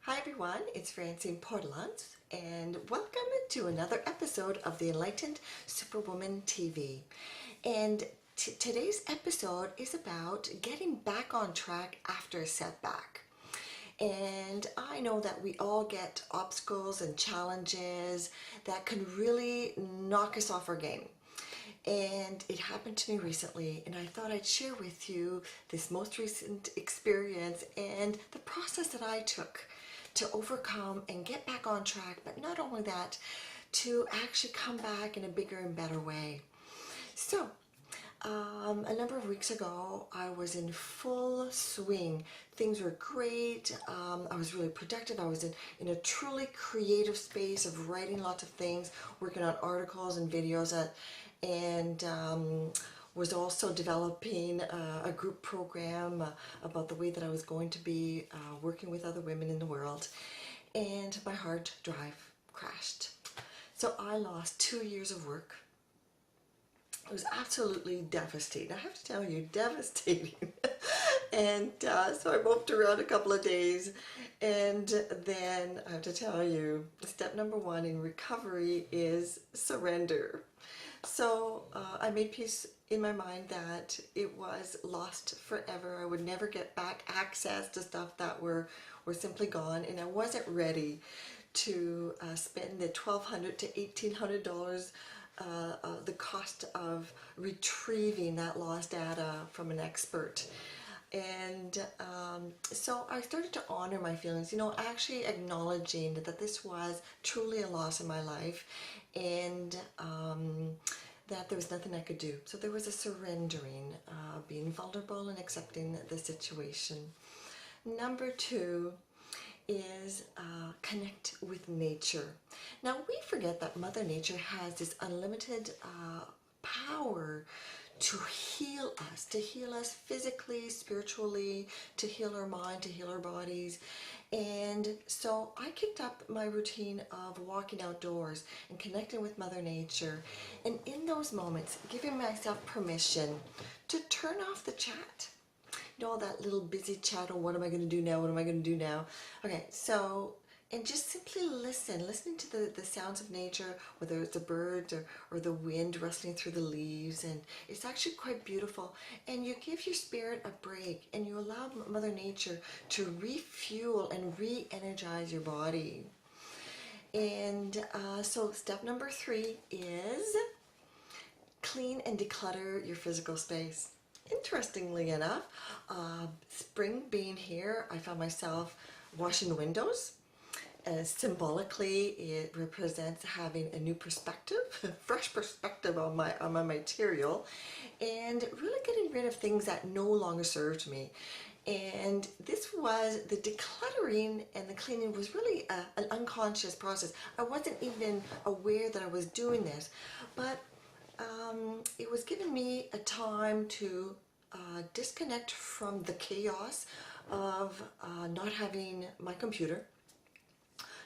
Hi everyone, it's Francine Portelance and welcome to another episode of the Enlightened Superwoman TV. And today's episode is about getting back on track after a setback. And I know that we all get obstacles and challenges that can really knock us off our game. And it happened to me recently, and I thought I'd share with you this most recent experience and the process that I took to overcome and get back on track, but not only that, to actually come back in a bigger and better way. So, a number of weeks ago, I was in full swing. Things were great. I was really productive. I was in a truly creative space of writing lots of things, working on articles and videos, and was also developing a group program about the way that I was going to be working with other women in the world. And my hard drive crashed. So I lost 2 years of work. It was absolutely devastating. I have to tell you, devastating. And so I moped around a couple of days, and then I have to tell you, step number one in recovery is surrender. So I made peace in my mind that it was lost forever. I would never get back access to stuff that were simply gone, and I wasn't ready to spend the $1,200 to $1,800 the cost of retrieving that lost data from an expert. And so I started to honor my feelings, actually acknowledging that this was truly a loss in my life, and that there was nothing I could do. So there was a surrendering, being vulnerable and accepting the situation. Number two is connect with nature. Now we forget that Mother Nature has this unlimited power to heal us physically, spiritually, to heal our mind, to heal our bodies. And so I kicked up my routine of walking outdoors and connecting with Mother Nature, and in those moments giving myself permission to turn off the chat. All that little busy chat, or what am I going to do now, what am I going to do now? Okay, so, and just simply listening to the sounds of nature, whether it's the birds or the wind rustling through the leaves, and it's actually quite beautiful. And you give your spirit a break, and you allow Mother Nature to refuel and re-energize your body. And so step number three is clean and declutter your physical space. Interestingly enough, spring being here, I found myself washing the windows. Symbolically, it represents having a new perspective, a fresh perspective on my material, and really getting rid of things that no longer served me. And this was the decluttering, and the cleaning was really an unconscious process. I wasn't even aware that I was doing this, but it was giving me a time to disconnect from the chaos of not having my computer,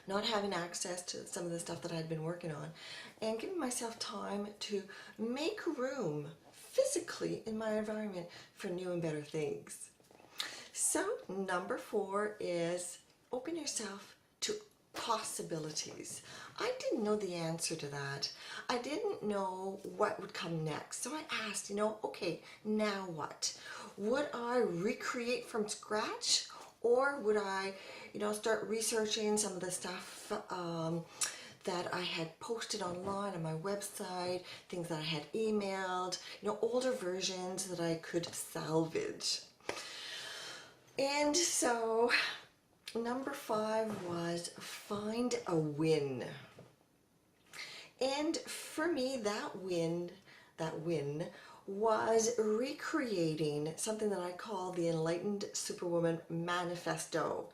not having access to some of the stuff that I had been working on, and giving myself time to make room physically in my environment for new and better things. So number four is open yourself to possibilities. I didn't know the answer to that. I didn't know what would come next. So I asked, okay, now what? Would I recreate from scratch, or would I, start researching some of the stuff that I had posted online on my website, things that I had emailed, older versions that I could salvage. And so number five was find a win. And for me, that win was recreating something that I call the Enlightened Superwoman Manifesto.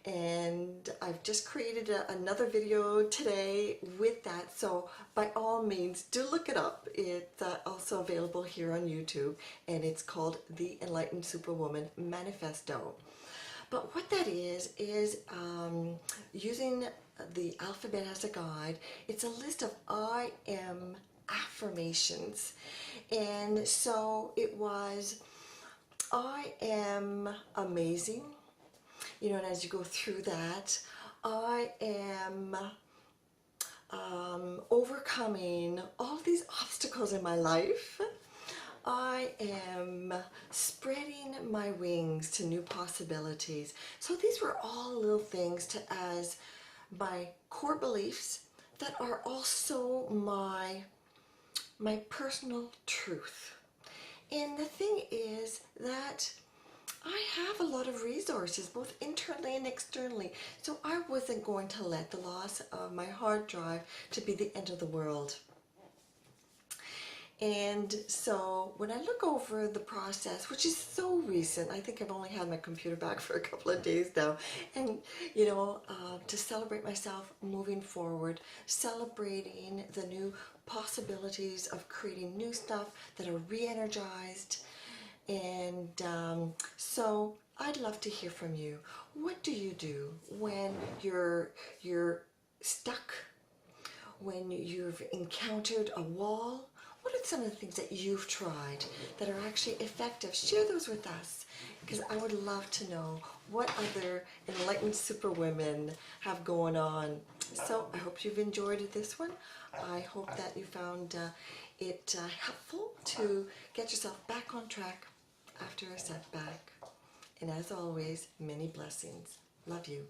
And I've just created another video today with that, so by all means do look it up. It's also available here on YouTube, and it's called the Enlightened Superwoman Manifesto. But what that is using the alphabet as a guide. It's a list of I am affirmations. And so it was, I am amazing, And as you go through that, I am overcoming all these obstacles in my life. I am spreading my wings to new possibilities. So these were all little things to as my core beliefs that are also my personal truth. And the thing is that I have a lot of resources, both internally and externally. So I wasn't going to let the loss of my hard drive to be the end of the world. And so when I look over the process, which is so recent, I think I've only had my computer back for a couple of days now, and to celebrate myself moving forward, celebrating the new possibilities of creating new stuff that are re-energized. And so I'd love to hear from you. What do you do when you're stuck, when you've encountered a wall? What are some of the things that you've tried that are actually effective? Share those with us, because I would love to know what other enlightened superwomen have going on. So I hope you've enjoyed this one. I hope that you found it helpful to get yourself back on track after a setback. And as always, many blessings. Love you.